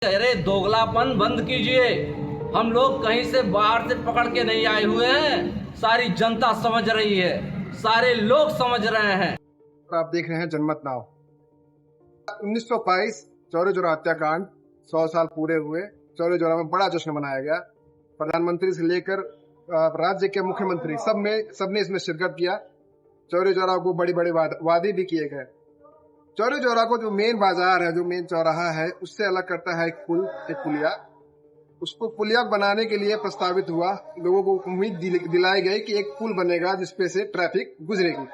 अरे दोगलापन बंद कीजिए। हम लोग कहीं से बाहर से पकड़ के नहीं आए हुए हैं, सारी जनता समझ रही है, सारे लोग समझ रहे हैं। आप देख रहे हैं जनमत नाव। 1922 चौरी चौरा हत्याकांड 100 साल पूरे हुए। चौरी चौरा में बड़ा जश्न मनाया गया। प्रधानमंत्री से लेकर राज्य के मुख्यमंत्री सबने इसमें शिरकत किया। चौरी चौरा को बड़ी बड़ी वादे भी किए गए। चौरी चौरा को जो मेन बाजार है, जो मेन चौराहा है, उससे अलग करता है एक पुलिया। उसको पुलिया बनाने के लिए प्रस्तावित हुआ। लोगों को उम्मीद दिलाई गई कि एक पुल बनेगा जिसपे से ट्रैफिक गुजरेगी।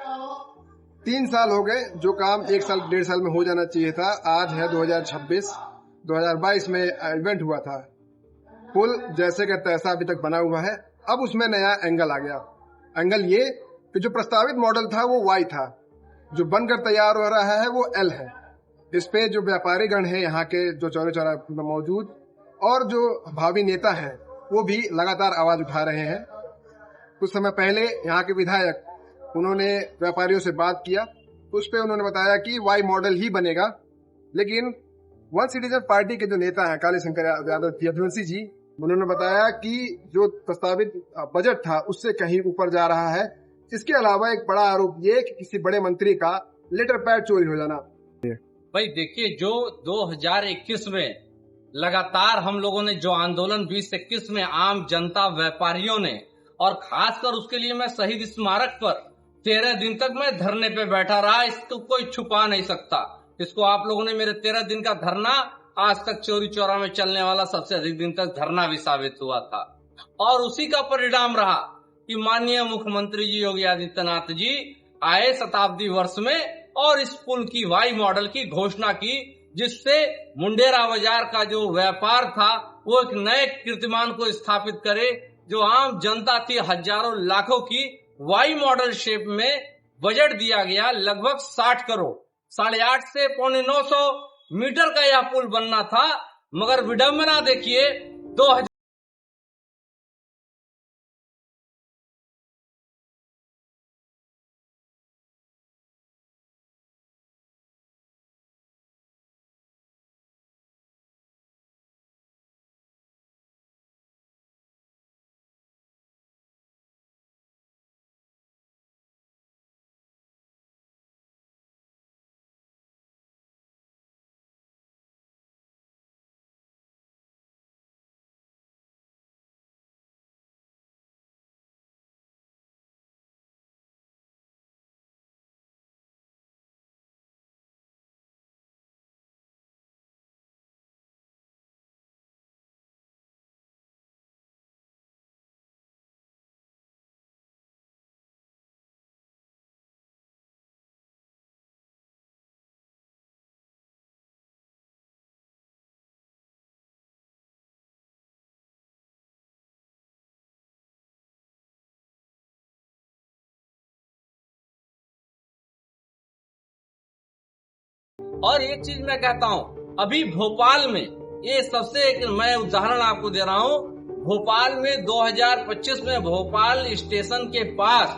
3 साल हो गए। जो काम 1 साल 1.5 साल में हो जाना चाहिए था, आज है 2026। 2022 में इवेंट हुआ था। पुल जैसे का तैसा अभी तक बना हुआ है। अब उसमें नया एंगल आ गया। एंगल ये कि जो प्रस्तावित मॉडल था वो वाई था, जो बनकर तैयार हो रहा है वो एल है। इस पे जो व्यापारी गण है यहाँ के, जो चौरी चौरा में मौजूद, और जो भावी नेता हैं, वो भी लगातार आवाज उठा रहे हैं। कुछ समय पहले यहाँ के विधायक, उन्होंने व्यापारियों से बात किया तो उस पर उन्होंने बताया कि वाई मॉडल ही बनेगा। लेकिन वन सिटीजन पार्टी के जो नेता हैं काली शंकर यदुवंशी जी, उन्होंने बताया कि जो प्रस्तावित बजट था उससे कहीं ऊपर जा रहा है। इसके अलावा एक बड़ा आरोप ये कि किसी बड़े मंत्री का लेटर पैड चोरी हो जाना। भाई देखिए, जो 2021 में लगातार हम लोगों ने जो आंदोलन 2021 में आम जनता व्यापारियों ने, और खासकर उसके लिए मैं शहीद स्मारक पर 13 दिन तक मैं धरने पे बैठा रहा। इसको कोई छुपा नहीं सकता। इसको आप लोगों ने मेरे 13 दिन का धरना आज तक चौरी चौरा में चलने वाला सबसे अधिक दिन तक धरना भी साबित हुआ था। और उसी का परिणाम रहा कि माननीय मुख्यमंत्री जी योगी आदित्यनाथ जी आए शताब्दी वर्ष में और इस पुल की वाई मॉडल की घोषणा की, जिससे मुंडेरा बाजार का जो व्यापार था वो एक नए कीर्तिमान को स्थापित करे। जो आम जनता थी, हजारों लाखों की, वाई मॉडल शेप में बजट दिया गया लगभग 60 करोड़। 8.5 से 950 मीटर का यह पुल बनना था। मगर विडंबना देखिए, 2000 और एक चीज मैं कहता हूँ, अभी भोपाल में, ये सबसे एक मैं उदाहरण आपको दे रहा हूँ, भोपाल में 2025 में भोपाल स्टेशन के पास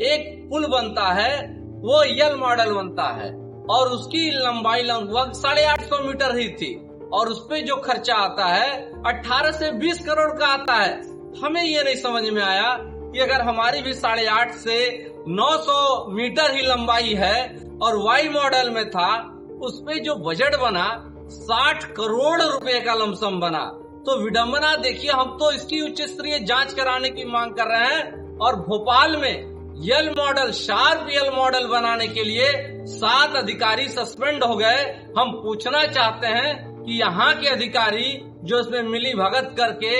एक पुल बनता है, वो यल मॉडल बनता है और उसकी लंबाई लगभग 850 मीटर ही थी। और उसपे जो खर्चा आता है 18 से 20 करोड़ का आता है। हमें ये नहीं समझ में आया कि अगर हमारी भी 850 से 900 मीटर ही लंबाई है और वाई मॉडल में था, उसपे जो बजट बना 60 करोड़ रुपए का लमसम बना। तो विडंबना देखिए। हम तो इसकी उच्च स्तरीय जांच कराने की मांग कर रहे हैं। और भोपाल में यल मॉडल, शार्प यल मॉडल बनाने के लिए 7 अधिकारी सस्पेंड हो गए। हम पूछना चाहते हैं कि यहाँ के अधिकारी जो इसमें मिली भगत करके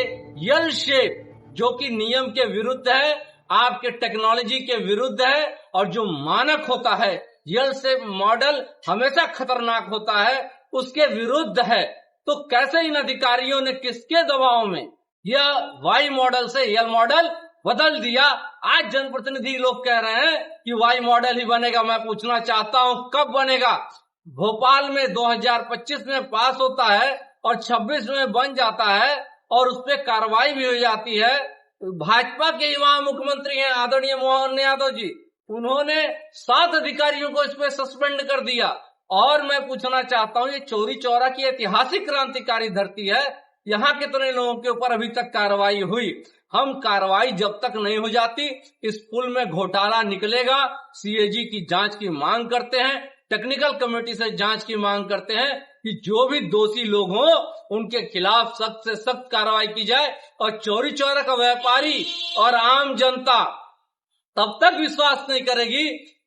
यल शेप, जो कि नियम के विरुद्ध है, आपके टेक्नोलॉजी के विरुद्ध है, और जो मानक होता है यल शेप मॉडल हमेशा खतरनाक होता है, उसके विरुद्ध है, तो कैसे इन अधिकारियों ने किसके दबाव में यह वाई मॉडल से यल मॉडल बदल दिया? आज जनप्रतिनिधि लोग कह रहे हैं कि वाई मॉडल ही बनेगा। मैं पूछना चाहता हूं, कब बनेगा? भोपाल में 2025 में पास होता है और 26 में बन जाता है और उस पर कार्रवाई भी हो जाती है। भाजपा के युवा मुख्यमंत्री हैं आदरणीय मोहन यादव जी, उन्होंने 7 अधिकारियों को इस पे सस्पेंड कर दिया। और मैं पूछना चाहता हूं, ये चौरी चौरा की ऐतिहासिक क्रांतिकारी धरती है, यहाँ कितने लोगों के ऊपर अभी तक कार्रवाई हुई? हम कार्रवाई जब तक नहीं हो जाती, इस पुल में घोटाला निकलेगा। सीएजी की जांच की मांग करते हैं, टेक्निकल कमेटी से जांच की मांग करते हैं कि जो भी दोषी लोग हों उनके खिलाफ सख्त से सख्त कार्रवाई की जाए। और चौरी चौरा का व्यापारी और आम जनता तब तक विश्वास नहीं करेगी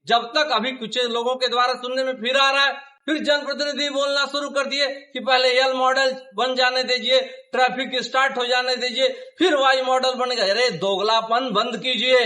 जब तक, अभी कुछ लोगों के द्वारा सुनने में फिर आ रहा है, फिर जनप्रतिनिधि बोलना शुरू कर दिए कि पहले एल मॉडल बन जाने दीजिए, ट्रैफिक स्टार्ट हो जाने दीजिए, फिर वाई मॉडल बन गए। अरे दोगलापन बंद कीजिए।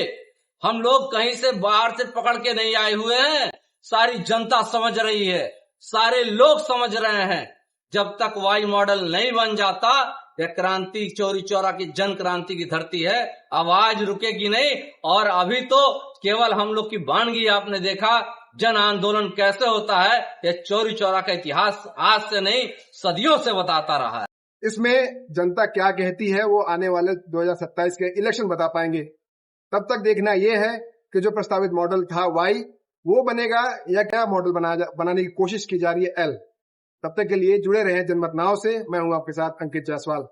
हम लोग कहीं से बाहर से पकड़ के नहीं आए हुए हैं, सारी जनता समझ रही है, सारे लोग समझ रहे हैं। जब तक वाई मॉडल नहीं बन जाता, यह क्रांति चौरी चौरा की जन क्रांति की धरती है, आवाज रुकेगी नहीं। और अभी तो केवल हम लोग की वानगी आपने देखा, जन आंदोलन कैसे होता है, यह चौरी चौरा का इतिहास आज से नहीं सदियों से बताता रहा है। इसमें जनता क्या कहती है वो आने वाले 2027 के इलेक्शन बता पाएंगे। तब तक देखना ये है कि जो प्रस्तावित मॉडल था वाई, वो बनेगा या क्या मॉडल बनाने की कोशिश की जा रही है एल। तब तक के लिए जुड़े रहें जनमत नाव से। मैं हूं आपके साथ अंकित जायसवाल।